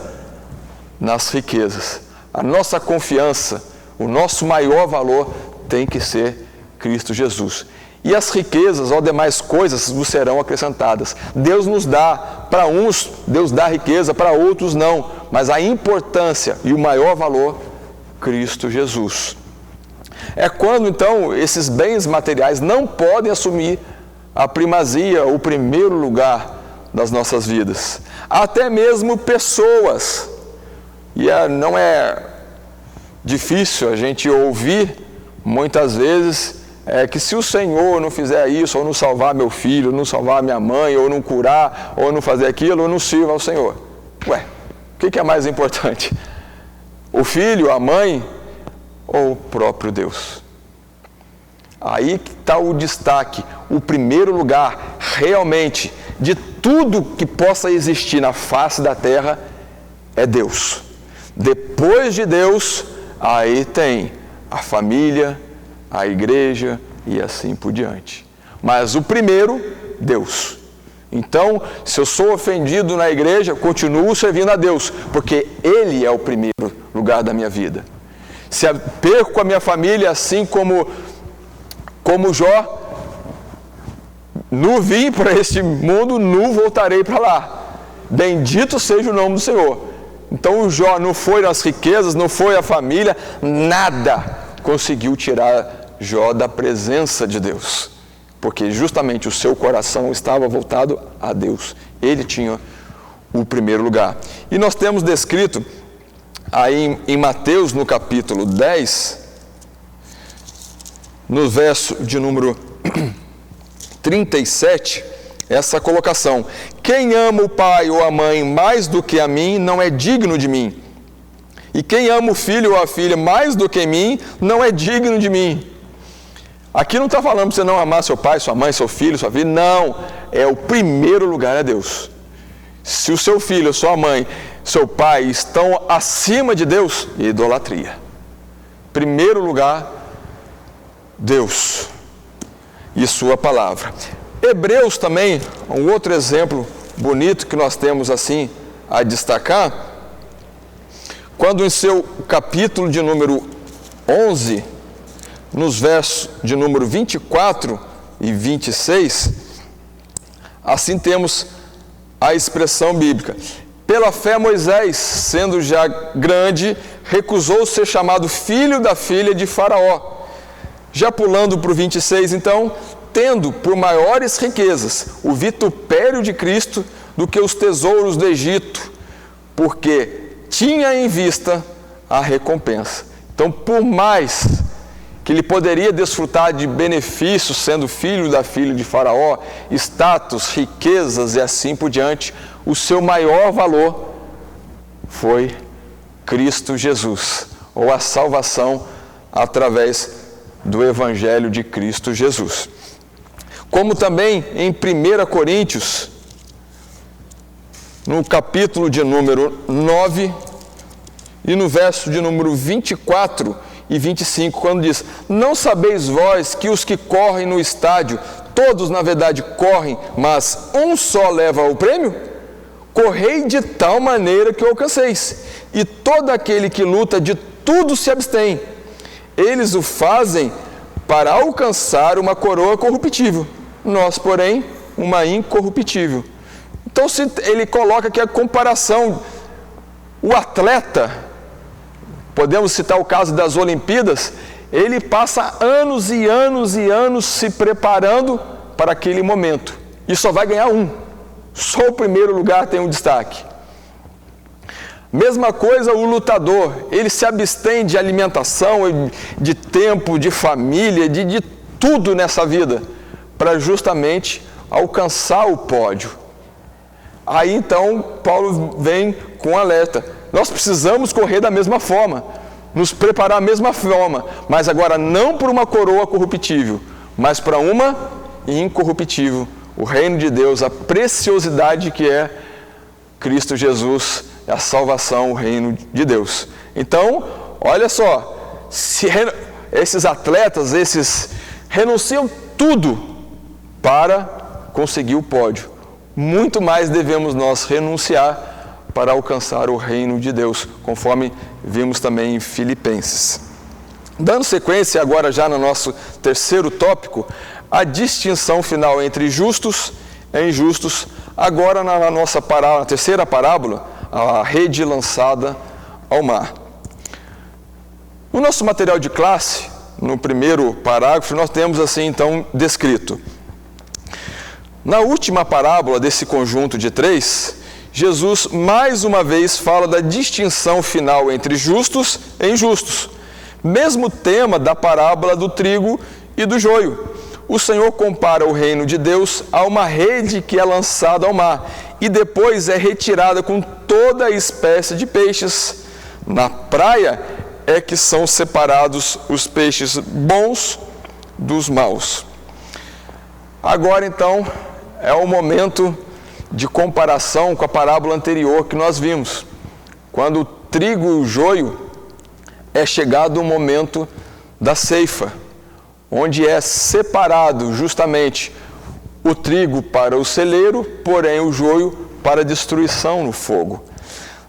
S1: nas riquezas. A nossa confiança, o nosso maior valor tem que ser Cristo Jesus. E as riquezas ou demais coisas vos serão acrescentadas. Deus nos dá, para uns, Deus dá riqueza, para outros não. Mas a importância e o maior valor, Cristo Jesus. É quando, então, esses bens materiais não podem assumir a primazia, o primeiro lugar das nossas vidas. Até mesmo pessoas. E não é difícil a gente ouvir, muitas vezes, que se o Senhor não fizer isso, ou não salvar meu filho, ou não salvar minha mãe, ou não curar, ou não fazer aquilo, eu não sirvo ao Senhor. Ué, o que é mais importante? O filho, a mãe, ou o próprio Deus? Aí que está o destaque, o primeiro lugar, realmente, de tudo que possa existir na face da terra, é Deus. Depois de Deus, aí tem a família, a igreja e assim por diante. Mas o primeiro, Deus. Então, se eu sou ofendido na igreja, continuo servindo a Deus, porque Ele é o primeiro lugar da minha vida. Se eu perco a minha família, assim como Jó, nu vim para este mundo, nu voltarei para lá. Bendito seja o nome do Senhor. Então o Jó não foi as riquezas, não foi a família, nada conseguiu tirar Jó da presença de Deus, porque justamente o seu coração estava voltado a Deus. Ele tinha o primeiro lugar. E nós temos descrito aí em Mateus, no capítulo 10, no verso de número 37, essa colocação: quem ama o pai ou a mãe mais do que a mim, não é digno de mim. E quem ama o filho ou a filha mais do que mim, não é digno de mim. Aqui não está falando para você não amar seu pai, sua mãe, seu filho, sua filha. Não, o primeiro lugar é Deus. Se o seu filho, sua mãe, seu pai estão acima de Deus, idolatria. Primeiro lugar, Deus e sua palavra. Hebreus também, um outro exemplo bonito que nós temos assim a destacar, quando em seu capítulo de número 11, nos versos de número 24 e 26, assim temos a expressão bíblica: pela fé Moisés, sendo já grande, recusou ser chamado filho da filha de Faraó. Já pulando para o 26, então, tendo por maiores riquezas o vitupério de Cristo do que os tesouros do Egito, porque tinha em vista a recompensa. Então, por mais que ele poderia desfrutar de benefícios sendo filho da filha de Faraó, status, riquezas e assim por diante, o seu maior valor foi Cristo Jesus, ou a salvação através do Evangelho de Cristo Jesus. Como também em 1 Coríntios, no capítulo de número 9 e no verso de número 24 e 25, quando diz: não sabeis vós que os que correm no estádio, todos na verdade correm, mas um só leva o prêmio? Correi de tal maneira que o alcanceis. E todo aquele que luta de tudo se abstém. Eles o fazem para alcançar uma coroa corruptível, nós, porém, uma incorruptível. Então, se ele coloca aqui a comparação, o atleta, podemos citar o caso das Olimpíadas, ele passa anos e anos e anos se preparando para aquele momento, e só vai ganhar um, Só o primeiro lugar tem um destaque. Mesma coisa o lutador, ele se abstém de alimentação, de tempo, de família, de tudo nessa vida, para justamente alcançar o pódio. Aí então Paulo vem com um alerta. Nós precisamos correr da mesma forma, nos preparar da mesma forma, mas agora não por uma coroa corruptível, mas para uma incorruptível, o reino de Deus, a preciosidade que é Cristo Jesus, a salvação, o reino de Deus. Então, olha só, esses atletas, esses renunciam tudo para conseguir o pódio. Muito mais devemos nós renunciar para alcançar o reino de Deus, conforme vimos também em Filipenses. Dando sequência agora já no nosso terceiro tópico, a distinção final entre justos e injustos, agora na nossa parábola, na terceira parábola, a rede lançada ao mar. No nosso material de classe, no primeiro parágrafo, nós temos assim então descrito. Na última parábola desse conjunto de 3, Jesus mais uma vez fala da distinção final entre justos e injustos. Mesmo tema da parábola do trigo e do joio. O Senhor compara o reino de Deus a uma rede que é lançada ao mar e depois é retirada com toda a espécie de peixes. Na praia é que são separados os peixes bons dos maus. Agora então é o momento de comparação com a parábola anterior que nós vimos. Quando o trigo e o joio é chegado o momento da ceifa, onde é separado justamente o trigo para o celeiro, porém o joio para a destruição no fogo.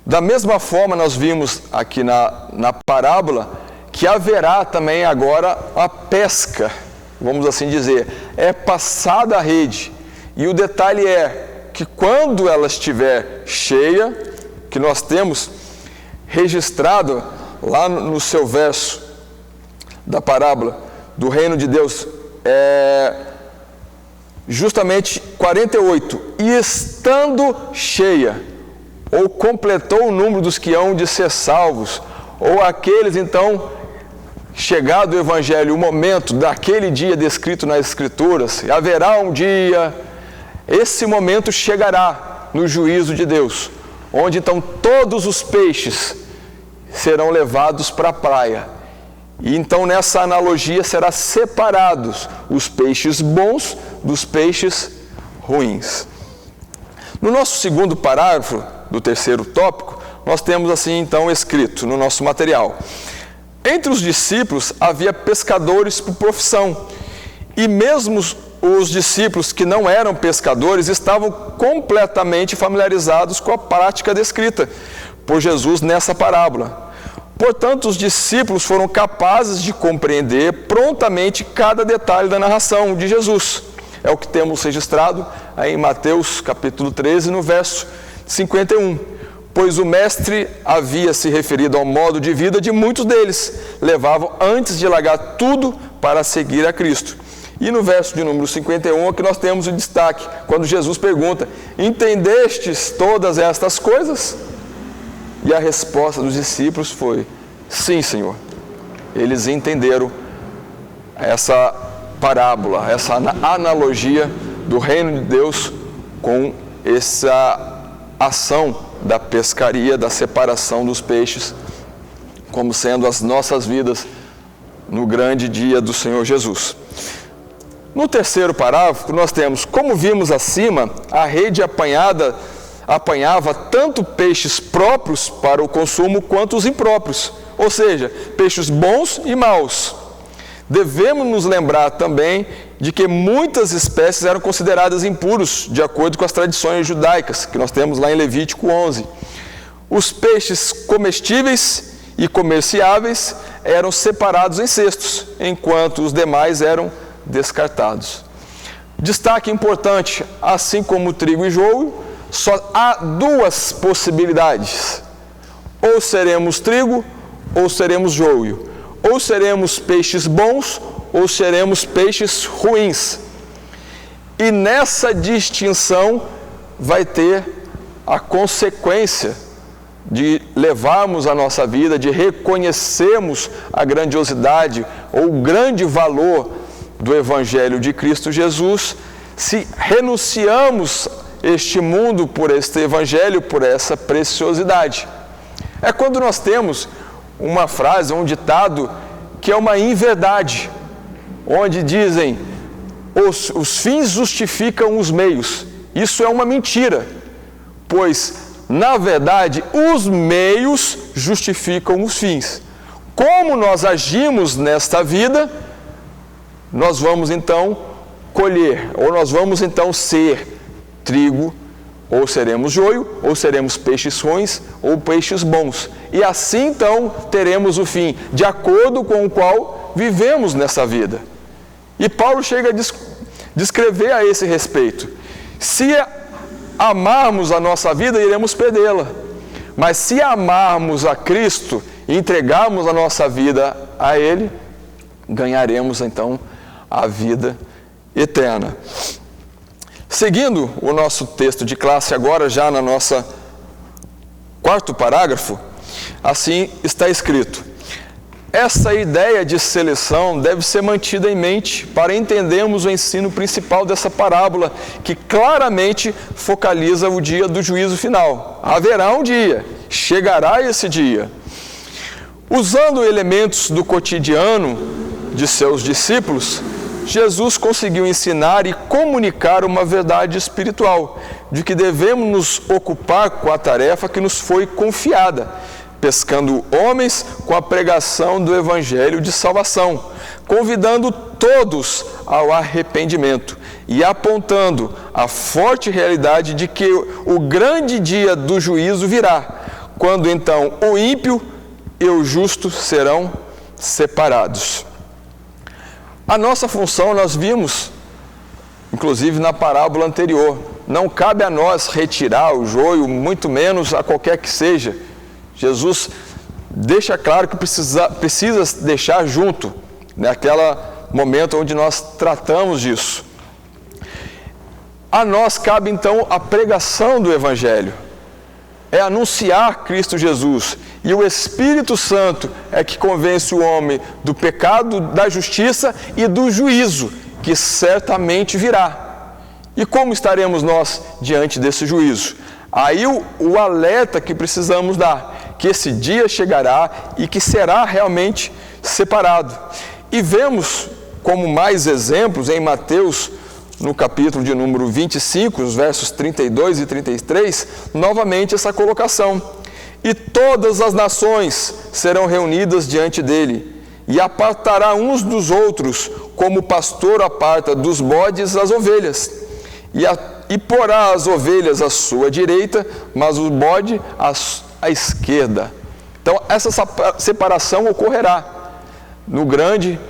S1: Da mesma forma, nós vimos aqui na parábola que haverá também agora a pesca, vamos assim dizer, é passada a rede. E o detalhe é que quando ela estiver cheia, que nós temos registrado lá no seu verso da parábola do reino de Deus, justamente 48, e estando cheia, ou completou o número dos que hão de ser salvos, ou aqueles então, chegado o evangelho, o momento daquele dia descrito nas escrituras, haverá um dia, esse momento chegará no juízo de Deus, onde então todos os peixes serão levados para a praia. E então nessa analogia será separados os peixes bons dos peixes ruins. No nosso segundo parágrafo do terceiro tópico, nós temos assim então escrito no nosso material: entre os discípulos havia pescadores por profissão, e mesmo os discípulos que não eram pescadores estavam completamente familiarizados com a prática descrita por Jesus nessa parábola. Portanto, os discípulos foram capazes de compreender prontamente cada detalhe da narração de Jesus. É o que temos registrado aí em Mateus capítulo 13, no verso 51. Pois o mestre havia se referido ao modo de vida de muitos deles, levavam antes de largar tudo para seguir a Cristo. E no verso de número 51 é que nós temos o destaque, quando Jesus pergunta: entendestes todas estas coisas? E a resposta dos discípulos foi: sim, Senhor. Eles entenderam essa parábola, essa analogia do reino de Deus com essa ação da pescaria, da separação dos peixes, como sendo as nossas vidas no grande dia do Senhor Jesus. No terceiro parágrafo, nós temos: como vimos acima, a rede apanhava tanto peixes próprios para o consumo quanto os impróprios, ou seja, peixes bons e maus. Devemos nos lembrar também de que muitas espécies eram consideradas impuros, de acordo com as tradições judaicas, que nós temos lá em Levítico 11. Os peixes comestíveis e comerciáveis eram separados em cestos, enquanto os demais eram descartados. Destaque importante: assim como o trigo e joio, só há duas possibilidades: ou seremos trigo ou seremos joio, ou seremos peixes bons ou seremos peixes ruins. E nessa distinção vai ter a consequência de levarmos a nossa vida, de reconhecermos a grandiosidade ou o grande valor do Evangelho de Cristo Jesus, se renunciamos este mundo por este Evangelho, por essa preciosidade. É quando nós temos uma frase, um ditado, que é uma inverdade, onde dizem, os fins justificam os meios. Isso é uma mentira, pois, na verdade, os meios justificam os fins. Como nós agimos nesta vida, nós vamos então colher, ou nós vamos então ser trigo, ou seremos joio, ou seremos peixes ruins, ou peixes bons. E assim então teremos o fim, de acordo com o qual vivemos nessa vida. E Paulo chega a descrever a esse respeito. Se amarmos a nossa vida, iremos perdê-la. Mas se amarmos a Cristo e entregarmos a nossa vida a Ele, ganharemos então a vida eterna. Seguindo o nosso texto de classe agora, já na nossa quarto parágrafo, assim está escrito: essa ideia de seleção deve ser mantida em mente para entendermos o ensino principal dessa parábola, que claramente focaliza o dia do juízo final. Haverá um dia, chegará esse dia. Usando elementos do cotidiano de seus discípulos, Jesus conseguiu ensinar e comunicar uma verdade espiritual, de que devemos nos ocupar com a tarefa que nos foi confiada, pescando homens com a pregação do Evangelho de salvação, convidando todos ao arrependimento e apontando a forte realidade de que o grande dia do juízo virá, quando então o ímpio e o justo serão separados. A nossa função nós vimos, inclusive na parábola anterior, não cabe a nós retirar o joio, muito menos a qualquer que seja. Jesus deixa claro que precisa deixar junto, naquele momento onde nós tratamos disso. A nós cabe então a pregação do Evangelho, é anunciar Cristo Jesus, e o Espírito Santo é que convence o homem do pecado, da justiça e do juízo, que certamente virá. E como estaremos nós diante desse juízo? Aí o alerta que precisamos dar, que esse dia chegará e que será realmente separado. E vemos como mais exemplos em Mateus, no capítulo de número 25, os versos 32 e 33, novamente essa colocação. E todas as nações serão reunidas diante dele, e apartará uns dos outros, como o pastor aparta dos bodes as ovelhas. E porá as ovelhas à sua direita, mas o bode à esquerda. Então, essa separação ocorrerá no grande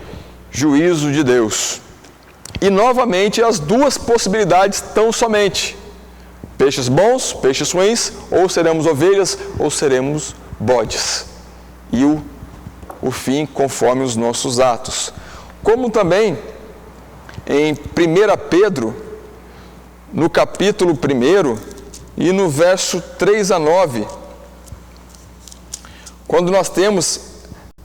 S1: juízo de Deus. E, novamente, as duas possibilidades tão somente: peixes bons, peixes ruins, ou seremos ovelhas, ou seremos bodes. E o fim conforme os nossos atos. Como também em 1 Pedro, no capítulo 1 e no verso 3 a 9, quando nós temos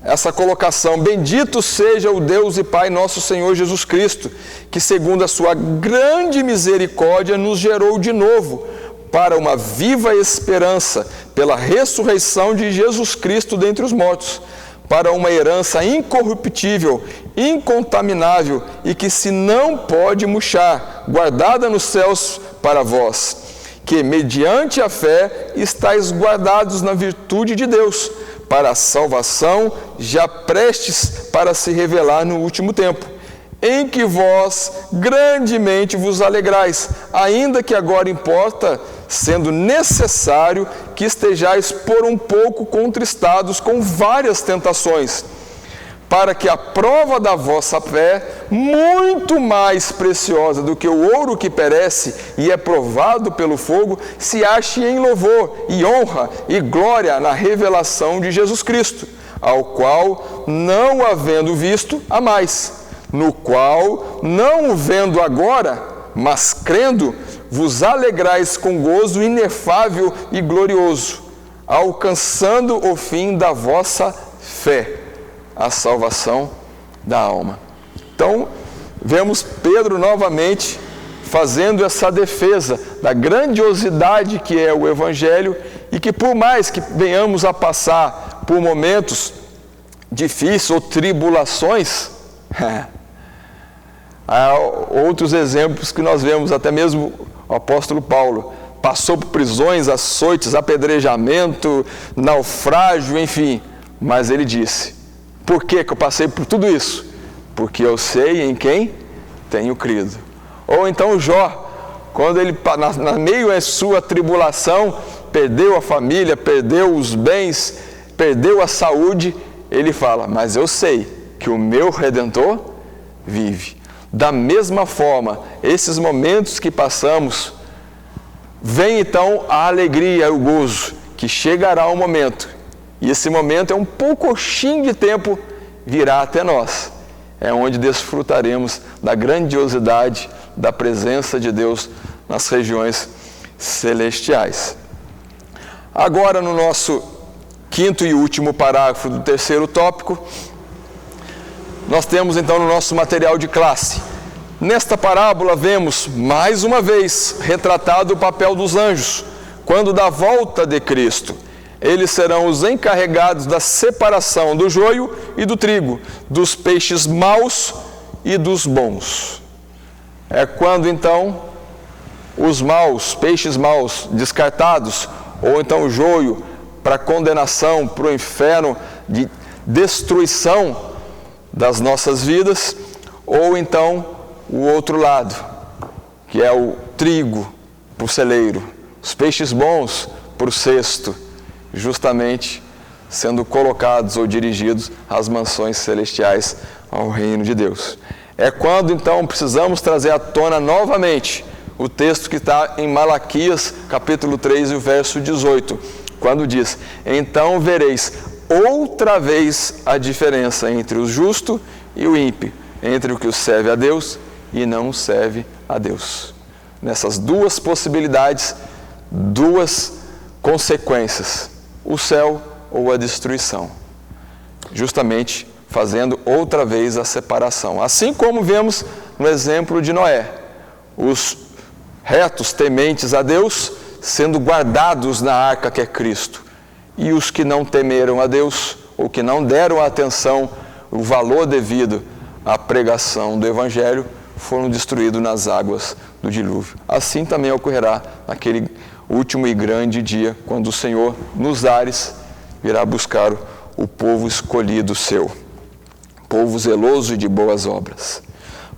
S1: essa colocação: bendito seja o Deus e Pai nosso Senhor Jesus Cristo, que segundo a sua grande misericórdia nos gerou de novo para uma viva esperança pela ressurreição de Jesus Cristo dentre os mortos, para uma herança incorruptível, incontaminável e que se não pode murchar, guardada nos céus para vós, que mediante a fé estáis guardados na virtude de Deus, para a salvação já prestes para se revelar no último tempo, em que vós grandemente vos alegrais, ainda que agora importa, sendo necessário que estejais por um pouco contristados com várias tentações, para que a prova da vossa fé, muito mais preciosa do que o ouro que perece e é provado pelo fogo, se ache em louvor e honra e glória na revelação de Jesus Cristo, ao qual, não o havendo visto, amais, no qual, não o vendo agora, mas crendo, vos alegrais com gozo inefável e glorioso, alcançando o fim da vossa fé, a salvação da alma. Então, vemos Pedro novamente fazendo essa defesa da grandiosidade que é o Evangelho e que, por mais que venhamos a passar por momentos difíceis ou tribulações, há outros exemplos que nós vemos, até mesmo o apóstolo Paulo passou por prisões, açoites, apedrejamento, naufrágio, enfim, mas ele disse: por que eu passei por tudo isso? Porque eu sei em quem tenho crido. Ou então Jó, quando ele, na meio da sua tribulação, perdeu a família, perdeu os bens, perdeu a saúde, ele fala: mas eu sei que o meu Redentor vive. Da mesma forma, esses momentos que passamos, vem então a alegria, o gozo, que chegará um momento, e esse momento é um pouquinho de tempo, virá até nós. É onde desfrutaremos da grandiosidade da presença de Deus nas regiões celestiais. Agora, no nosso quinto e último parágrafo do terceiro tópico, nós temos então no nosso material de classe. Nesta parábola vemos mais uma vez retratado o papel dos anjos, quando da volta de Cristo. Eles serão os encarregados da separação do joio e do trigo, dos peixes maus e dos bons. É quando então os maus, peixes maus descartados, ou então o joio para condenação, para o inferno de destruição das nossas vidas, ou então o outro lado, que é o trigo para o celeiro, os peixes bons para o cesto, justamente sendo colocados ou dirigidos às mansões celestiais, ao reino de Deus. É quando então precisamos trazer à tona novamente o texto que está em Malaquias, capítulo 3, e o verso 18, quando diz: então vereis outra vez a diferença entre o justo e o ímpio, entre o que serve a Deus e não serve a Deus. Nessas duas possibilidades, duas consequências: o céu ou a destruição, justamente fazendo outra vez a separação. Assim como vemos no exemplo de Noé, os retos tementes a Deus sendo guardados na arca que é Cristo, e os que não temeram a Deus, ou que não deram atenção, o valor devido à pregação do Evangelho, foram destruídos nas águas do dilúvio. Assim também ocorrerá naquele último e grande dia, quando o Senhor, nos ares, virá buscar o povo escolhido seu, povo zeloso e de boas obras.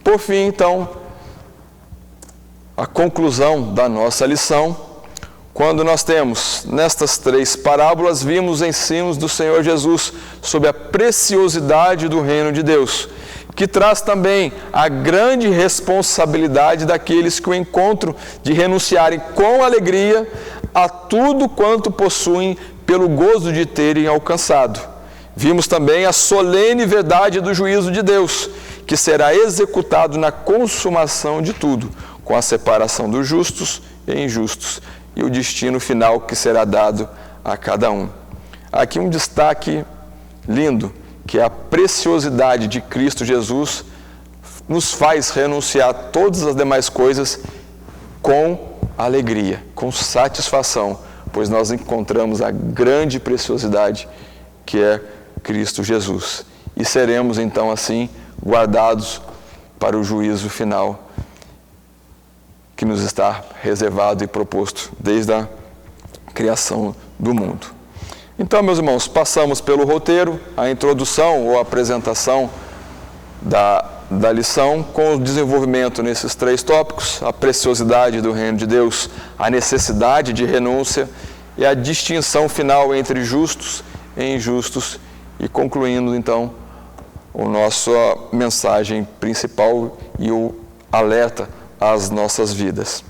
S1: Por fim, então, a conclusão da nossa lição, quando nós temos, nestas três parábolas, vimos ensinos do Senhor Jesus sobre a preciosidade do reino de Deus, que traz também a grande responsabilidade daqueles que o encontram de renunciarem com alegria a tudo quanto possuem pelo gozo de terem alcançado. Vimos também a solene verdade do juízo de Deus, que será executado na consumação de tudo, com a separação dos justos e injustos, e o destino final que será dado a cada um. Aqui um destaque lindo, que é a preciosidade de Cristo Jesus, nos faz renunciar a todas as demais coisas com alegria, com satisfação, pois nós encontramos a grande preciosidade que é Cristo Jesus. E seremos então assim guardados para o juízo final que nos está reservado e proposto desde a criação do mundo. Então, meus irmãos, passamos pelo roteiro, a introdução ou a apresentação da lição, com o desenvolvimento nesses três tópicos: a preciosidade do reino de Deus, a necessidade de renúncia e a distinção final entre justos e injustos, e concluindo então a nossa mensagem principal e o alerta às nossas vidas.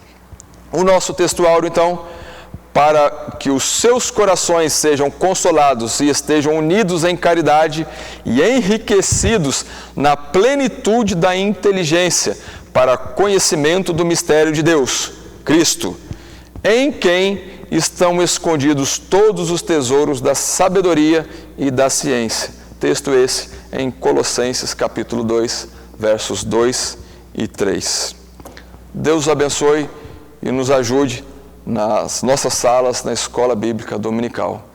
S1: O nosso textuário, então, para que os seus corações sejam consolados e estejam unidos em caridade e enriquecidos na plenitude da inteligência para conhecimento do mistério de Deus, Cristo, em quem estão escondidos todos os tesouros da sabedoria e da ciência. Texto esse em Colossenses capítulo 2, versos 2 e 3. Deus os abençoe e nos ajude nas nossas salas na Escola Bíblica Dominical.